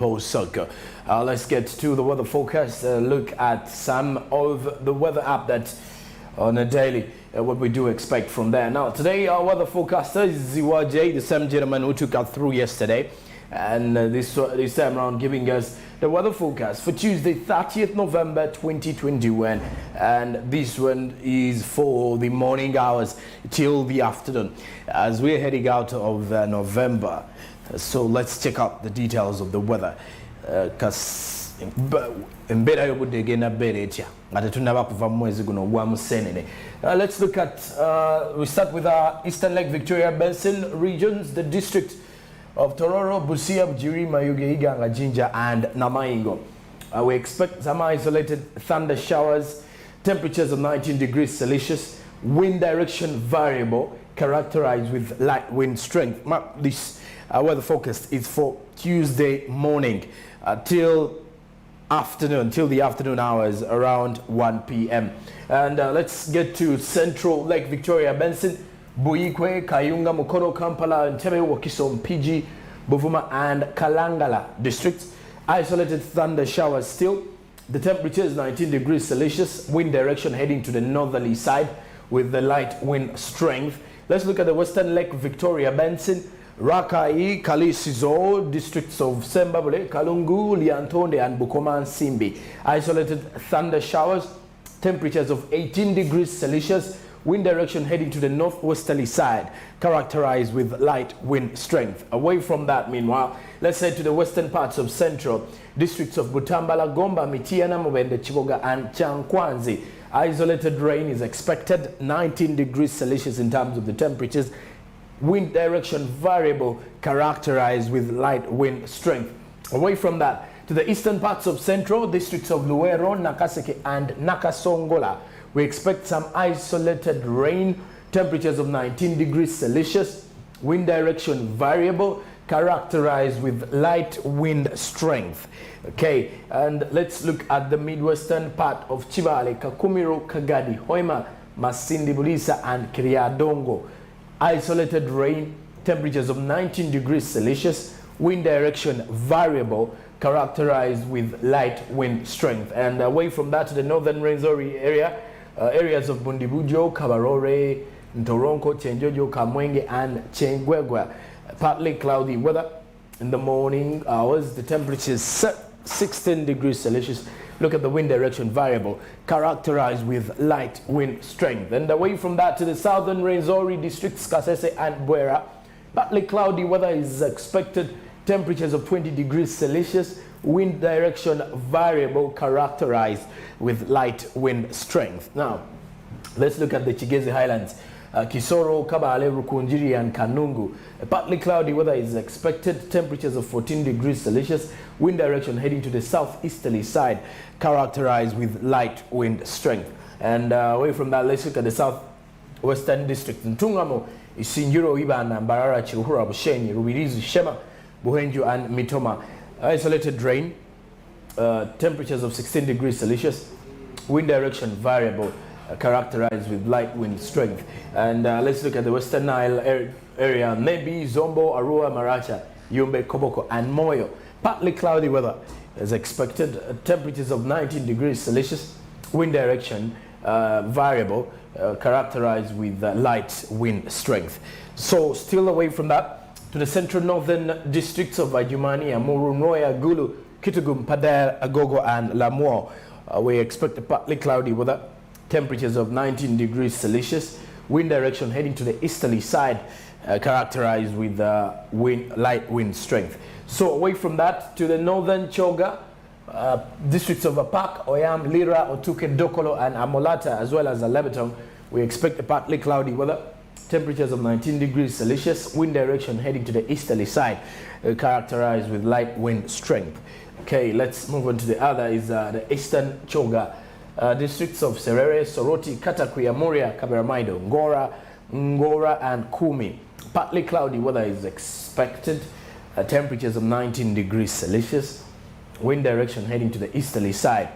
Posoko. Let's get to the weather forecast. Look at some of the weather updates on a daily. What we do expect from there. Now, today our weather forecaster is Ziwa J, the same gentleman who took us through yesterday, and this time around giving us the weather forecast for Tuesday, 30th November 2021, and this one is for the morning hours till the afternoon as we're heading out of November. So let's check out the details of the weather. Because let's look at, we start with our Eastern Lake Victoria Basin regions, the district of Tororo, Busia, Bujiri, Mayuge, Iganga, Jinja, and Namaingo. We expect some isolated thunder showers, temperatures of 19 degrees Celsius, wind direction variable, characterized with light wind strength. This weather forecast is for Tuesday morning till the afternoon hours around 1 p.m. And let's get to Central Lake Victoria Basin. Buikwe, Kayunga, Mukoro, Kampala, Entebbe, Wakiso, Mpigi, Buvuma, and Kalangala districts. Isolated thunder showers still. The temperature is 19 degrees Celsius. Wind direction heading to the northerly side with the light wind strength. Let's look at the Western Lake Victoria Basin. Rakai, Kalisizo, districts of Sembabule, Kalungu, Liantonde, and Bukoma and Simbi. Isolated thunder showers. Temperatures of 18 degrees Celsius. Wind direction heading to the northwesterly side, characterized with light wind strength. Away from that, meanwhile, let's head to the western parts of central districts of Butambala, Gomba, Mitiana, Mubende, Chiboga, and Chankwanzi. Isolated rain is expected, 19 degrees Celsius in terms of the temperatures. Wind direction variable, characterized with light wind strength. Away from that, to the eastern parts of central districts of Luero, Nakaseke, and Nakasongola. We expect some isolated rain, temperatures of 19 degrees Celsius, wind direction variable, characterized with light wind strength. Okay, and let's look at the midwestern part of Chivale, Kakumiro, Kagadi, Hoima, Masindi, Bulisa, and Kiriadongo. Isolated rain, temperatures of 19 degrees Celsius, wind direction variable, characterized with light wind strength. And away from that, to the northern Rwenzori area, areas of Bundibujo, Kabarore, Ntoronko, Chenjojo, Kamwenge, and Chengwegwa. Partly cloudy weather in the morning hours. The temperature is 16 degrees Celsius. Look at the wind direction variable, characterized with light wind strength. And away from that, to the southern Rwenzori districts, Kasese and Bwera. Partly cloudy weather is expected. Temperatures of 20 degrees Celsius. Wind direction variable, characterized with light wind strength. Now, let's look at the Chigezi Highlands. Kisoro, Kabale, Rukunjiri, and Kanungu. Partly cloudy weather is expected. Temperatures of 14 degrees Celsius. Wind direction heading to the southeasterly side, characterized with light wind strength. And away from that, let's look at the southwestern district. Ntungamo, Isinjuro, Iban, and Barara, Chiruhura, Bushenyi, Rubirizi, Shema, Buhenju, and Mitoma. Isolated rain, temperatures of 16 degrees Celsius, wind direction variable, characterized with light wind strength. And let's look at the Western Nile area. Nebi, Zombo, Arua, Maracha, Yumbe, Koboko, and Moyo. Partly cloudy weather is expected. Temperatures of 19 degrees Celsius, wind direction variable, characterized with light wind strength. So still away from that, to the central northern districts of Adjumani, Amuru, Noya, Gulu, Kitugum, Padar, Agogo, and Lamour. We expect a partly cloudy weather, temperatures of 19 degrees Celsius, wind direction heading to the easterly side, characterized with light wind strength. So away from that, to the northern Choga, districts of Apak, Oyam, Lira, Otuke, Dokolo, and Amolata, as well as Lebanon, we expect a partly cloudy weather. Temperatures of 19 degrees Celsius, wind direction heading to the easterly side, characterized with light wind strength. Okay, let's move on to the other, is the eastern Choga. Districts of Serere, Soroti, Katakwi, Amuria, Kaberamaido, Ngora, and Kumi. Partly cloudy weather is expected. Temperatures of 19 degrees Celsius, wind direction heading to the easterly side,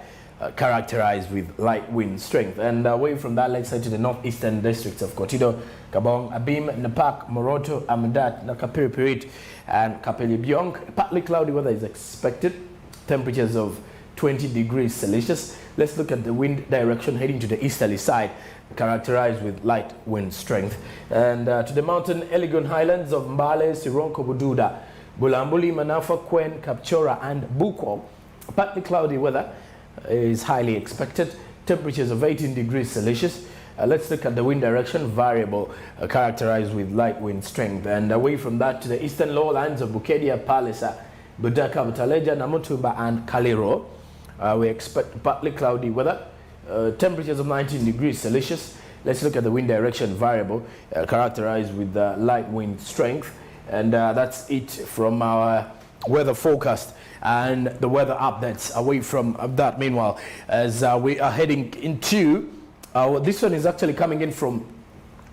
characterized with light wind strength. And away from that, let's head to the northeastern districts of Kotido, Kabong, Abim, Napak, Moroto, Amadat, Nakapiripirit, and Kapelibyong. Partly cloudy weather is expected. Temperatures of 20 degrees Celsius. Let's look at the wind direction heading to the easterly side, characterized with light wind strength. And to the mountain Elgon Highlands of Mbale, Sironko, Bududa, Bulambuli, Manafa, Kwen, Kapchora, and Buko. Partly cloudy weather is highly expected. Temperatures of 18 degrees Celsius. Let's look at the wind direction, variable, characterized with light wind strength. And away from that, to the eastern lowlands of Bukedia, Palisa, Budaka, Butaleja, Namutumba, and Kaliro. We expect partly cloudy weather. Temperatures of 19 degrees Celsius. Let's look at the wind direction, variable, characterized with light wind strength. And that's it from our weather forecast and the weather updates. Away from that, meanwhile, as we are heading into this one is actually coming in from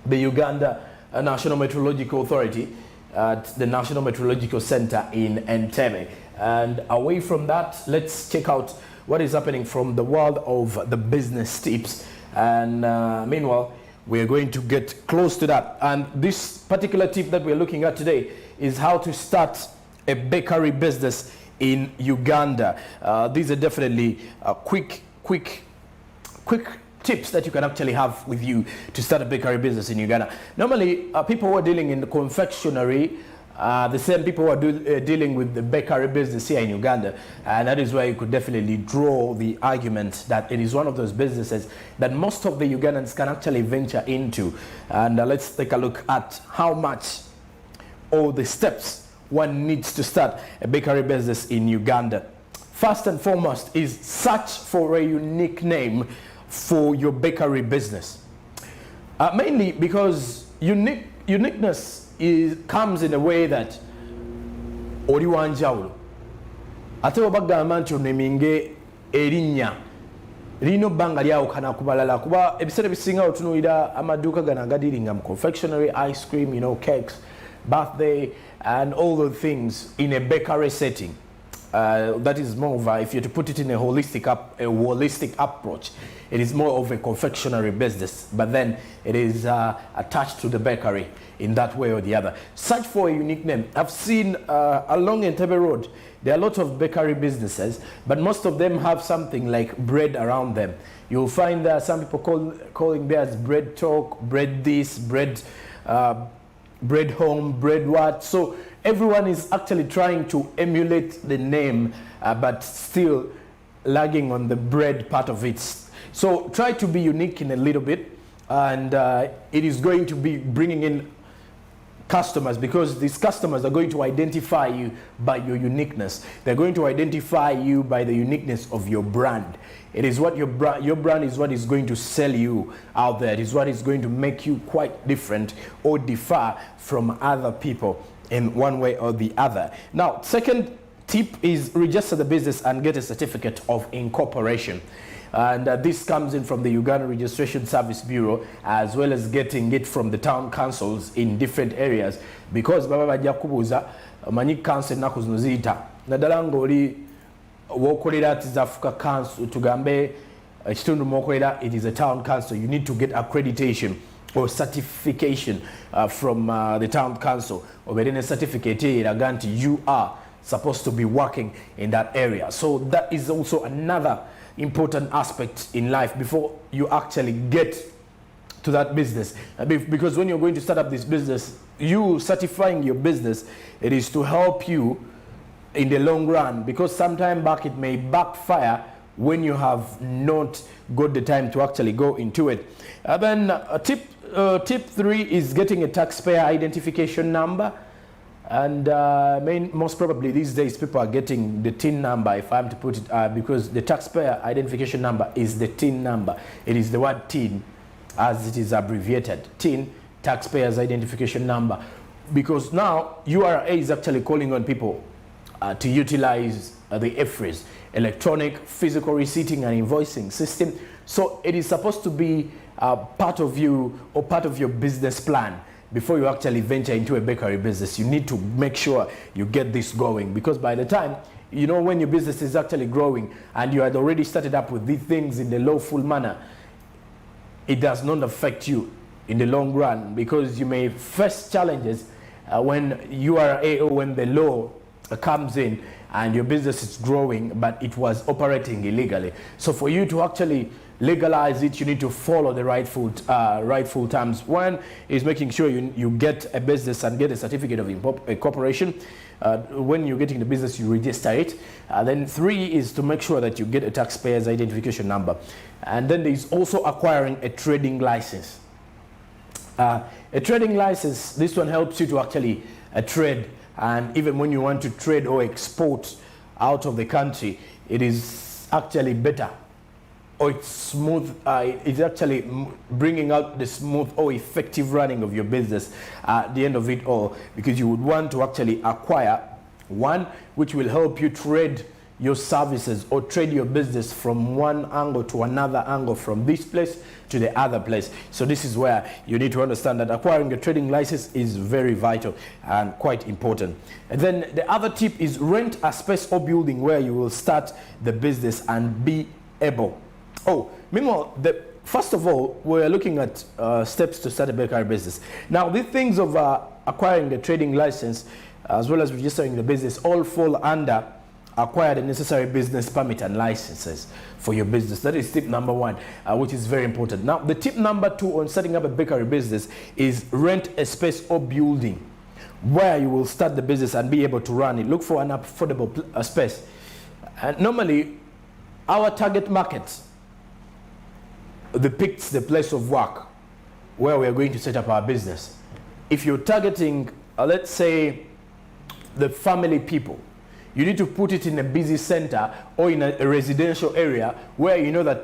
the Uganda National Meteorological Authority at the National Meteorological Center in Entebbe. And away from that, let's check out what is happening from the world of the business tips. And meanwhile, we're going to get close to that. And this particular tip that we're looking at today is how to start a bakery business in Uganda. These are definitely quick tips that you can actually have with you to start a bakery business in Uganda. Normally, people who are dealing in the confectionery, the same people who are dealing with the bakery business here in Uganda, and that is where you could definitely draw the argument that it is one of those businesses that most of the Ugandans can actually venture into. And let's take a look at how much all the steps one needs to start a bakery business in Uganda. First and foremost is search for a unique name for your bakery business. Mainly because uniqueness comes in a way that oli wanjawulo ate obagamba nti oneminge erinnya lino bbanga lyawukana ku balala kuba ebiseera bisinga otunuulira amaduuka gano agadiringa mu confectionery, ice cream, cakes, birthday and all the things in a bakery setting. That is more of if you're to put it in a holistic approach, it is more of a confectionery business, but then it is attached to the bakery in that way or the other. Search for a unique name. I've seen along Entebbe Road, there are lots of bakery businesses, but most of them have something like bread around them. You'll find that some people calling theirs bread talk, bread this, bread home, bread what. So everyone is actually trying to emulate the name, but still lagging on the bread part of it. So try to be unique in a little bit, and it is going to be bringing in customers, because these customers are going to identify you by your uniqueness. They're going to identify you by the uniqueness of your brand. It is what your brand is what is going to sell you out there. It is what is going to make you quite different or differ from other people in one way or the other. Now, second tip is register the business and get a certificate of incorporation. And this comes in from the Uganda Registration Service Bureau, as well as getting it from the town councils in different areas, because baba bajja kubuuza manyi council ennaku zino ziyita naddala ng'oli w'okolera ati zafuka council tugambe ekitundu mw'okolera it is a town council, you need to get accreditation or certification from the town council, obeere ne certificate eraga nti you are supposed to be working in that area. So that is also another important aspect in life before you actually get to that business, because when you're going to start up this business, you certifying your business, it is to help you in the long run, because sometime back it may backfire when you have not got the time to actually go into it. Then tip 3 is getting a taxpayer identification number. And most probably these days people are getting the TIN number, if I'm to put it, because the taxpayer identification number is the TIN number. It is the word TIN as it is abbreviated. TIN, taxpayer's identification number. Because now URA is actually calling on people to utilize the EFRIS, electronic physical receipting and invoicing system. So it is supposed to be part of you or part of your business plan. Before you actually venture into a bakery business, you need to make sure you get this going, because by the time you know, when your business is actually growing and you had already started up with these things in the lawful manner, it does not affect you in the long run, because you may face challenges when you are or when the law comes in and your business is growing but it was operating illegally. So for you to actually legalize it, you need to follow the rightful terms. One is making sure you get a business and get a certificate of incorporation. When you're getting the business, you register it. Then 3 is to make sure that you get a taxpayer's identification number. And then there's also acquiring a trading license. A trading license, this one helps you to actually trade, and even when you want to trade or export out of the country, it is actually better, or it's smooth. It's actually bringing out the smooth or effective running of your business at the end of it all, because you would want to actually acquire one which will help you trade your services or trade your business from one angle to another angle, from this place to the other place. So this is where you need to understand that acquiring a trading license is very vital and quite important. And then the other tip is rent a space or building where you will start the business and be able. Meanwhile, first of all, we're looking at steps to start a bakery business. Now, these things of acquiring the trading license as well as registering the business all fall under acquire the necessary business permit and licenses for your business. That is tip number 1, which is very important. Now, the tip number 2 on setting up a bakery business is rent a space or building where you will start the business and be able to run it. Look for an affordable space. And normally, our target market depicts the place of work where we are going to set up our business. If you're targeting, let's say, the family people, you need to put it in a busy center or in a residential area where you know that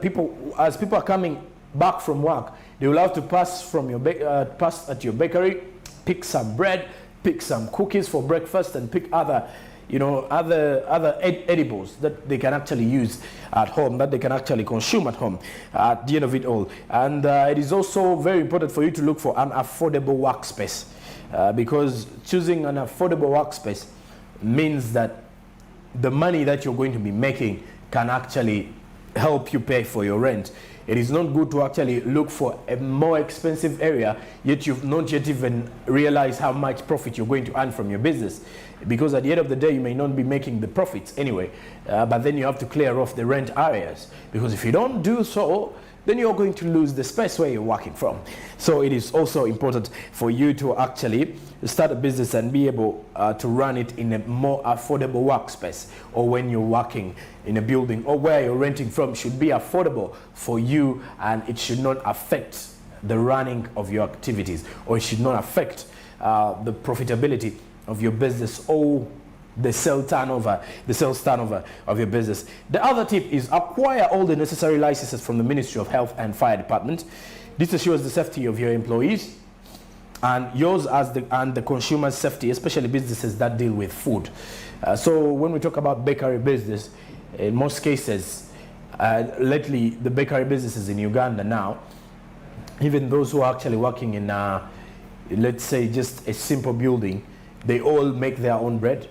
as people are coming back from work, they will have to pass from your pass at your bakery, pick some bread, pick some cookies for breakfast, and pick other edibles that they can actually use at home, that they can actually consume at home at the end of it all. And it is also very important for you to look for an affordable workspace, because choosing an affordable workspace means that the money that you're going to be making can actually help you pay for your rent. It is not good to actually look for a more expensive area, yet you've not yet even realized how much profit you're going to earn from your business. Because at the end of the day, you may not be making the profits anyway, but then you have to clear off the rent areas. Because if you don't do so, then you're going to lose the space where you're working from. So it is also important for you to actually start a business and be able to run it in a more affordable workspace, or when you're working in a building or where you're renting from should be affordable for you, and it should not affect the running of your activities, or it should not affect the profitability of your business or the sales turnover of your business. The other tip is acquire all the necessary licenses from the Ministry of Health and Fire Department. This assures the safety of your employees and yours and the consumer's safety, especially businesses that deal with food. So when we talk about bakery business, in most cases, lately the bakery businesses in Uganda now, even those who are actually working in, let's say, just a simple building, they all make their own bread.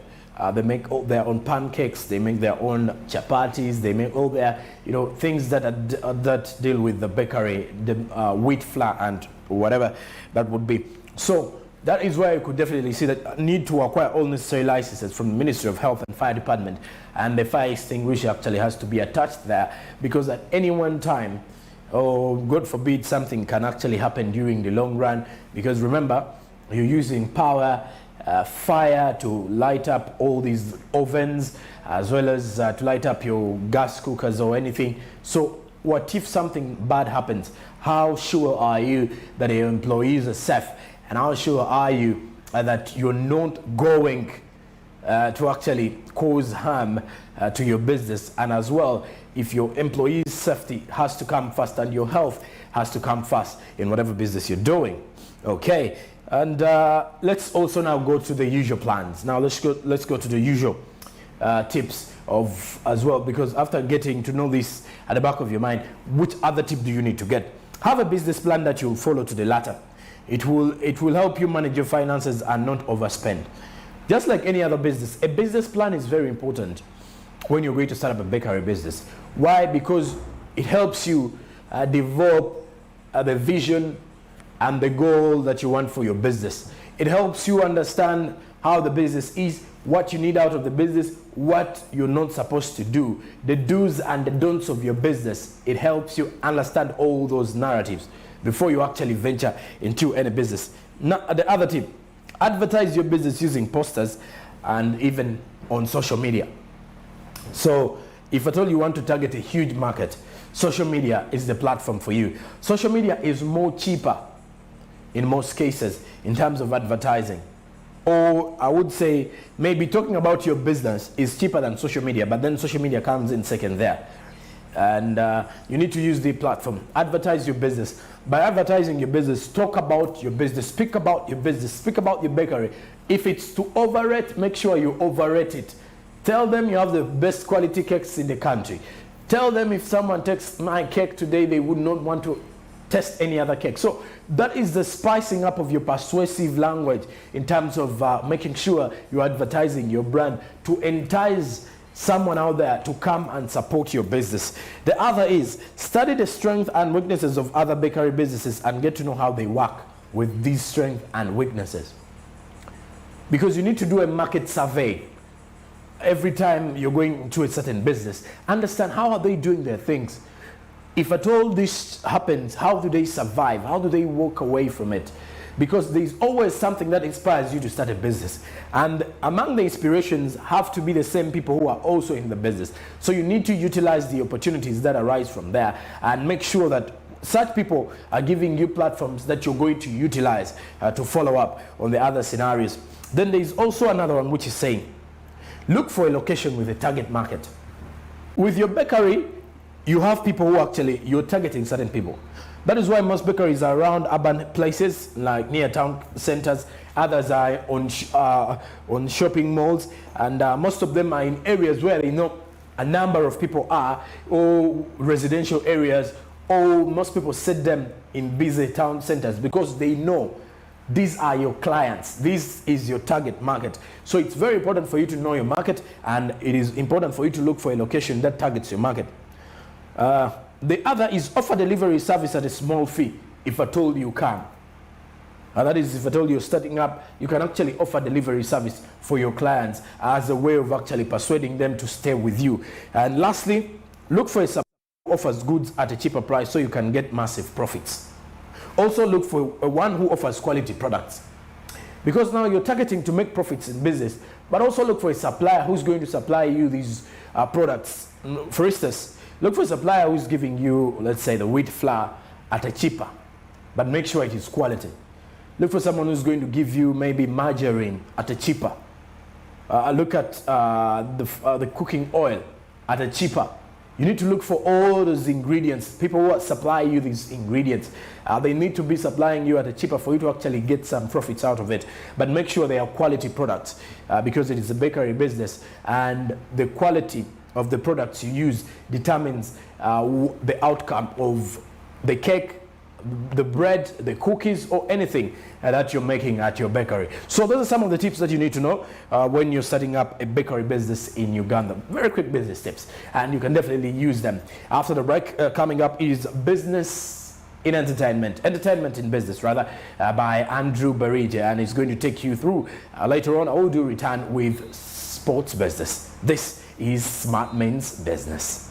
They make all their own pancakes. They make their own chapatis. They make all their, things that deal with the bakery, the wheat flour and whatever that would be. So that is where you could definitely see that need to acquire all necessary licenses from the Ministry of Health and Fire Department, and the fire extinguisher actually has to be attached there, because at any one time, God forbid, something can actually happen during the long run. Because remember, you're using power. Fire to light up all these ovens, as well as to light up your gas cookers or anything. So what if something bad happens? How sure are you that your employees are safe? And how sure are you that you're not going to actually cause harm to your business? And as well, if your employees' safety has to come first and your health has to come first in whatever business you're doing. Okay. And let's also now go to the usual plans. Now let's go to the usual tips as well, because after getting to know this at the back of your mind, which other tip do you need to get? Have a business plan that you'll follow to the latter. It will help you manage your finances and not overspend. Just like any other business, a business plan is very important. when you're going to start up a bakery business. Why? Because it helps you develop the vision and the goal that you want for your business. It helps you understand how the business is, what you need out of the business, what you're not supposed to do, the do's and the don'ts of your business. It helps you understand all those narratives before you actually venture into any business. Now, the other tip, advertise your business using posters and even on social media. So if at all you want to target a huge market, social media is the platform for you. Social media is more cheaper in most cases in terms of advertising. Or I would say maybe talking about your business is cheaper than social media, but then social media comes in second there. And you need to use the platform. Advertise your business. By advertising your business, talk about your business, speak about your business, speak about your bakery. If it's to overrate, make sure you overrate it. Tell them you have the best quality cakes in the country. Tell them if someone takes my cake today, they would not want to test any other cake. So that is the spicing up of your persuasive language in terms of making sure you're advertising your brand to entice someone out there to come and support your business. The other is study the strengths and weaknesses of other bakery businesses and get to know how they work with these strengths and weaknesses. Because you need to do a market survey every time you're going to a certain business. Understand how are they doing their things. If at all this happens, how do they survive? How do they walk away from it? Because there's always something that inspires you to start a business. And among the inspirations have to be the same people who are also in the business. So you need to utilize the opportunities that arise from there and make sure that such people are giving you platforms that you're going to utilize to follow up on the other scenarios. Then there's also another one which is saying, look for a location with a target market. With your bakery, you have people who actually, you're targeting certain people. That is why most bakeries are around urban places, like near town centers. Others are on shopping malls, and most of them are in areas where they know a number of people are, or residential areas, or most people set them in busy town centers because they know these are your clients. This is your target market. So it's very important for you to know your market, and it is important for you to look for a location that targets your market. The other is offer delivery service at a small fee, if at all you can. That is, if at all you're starting up, you can actually offer delivery service for your clients as a way of actually persuading them to stay with you. And lastly, look for a supplier who offers goods at a cheaper price so you can get massive profits. Also look for one who offers quality products. Because now you're targeting to make profits in business, but also look for a supplier who's going to supply you these products. For instance, look for a supplier who's giving you, let's say, the wheat flour at a cheaper, but make sure it is quality. Look for someone who's going to give you maybe margarine at a cheaper. Look at the cooking oil at a cheaper. You need to look for all those ingredients. People who supply you these ingredients, they need to be supplying you at a cheaper for you to actually get some profits out of it. But make sure they are quality products because it is a bakery business, and the quality of the products you use determines the outcome of the cake, the bread, the cookies, or anything that you're making at your bakery. So those are some of the tips that you need to know when you're setting up a bakery business in Uganda. Very quick business tips, and you can definitely use them. After the break, coming up is business in entertainment in business rather, by Andrew Barija, and he's going to take you through. Later on, I will do return with sports business. This is Smart Men's Business.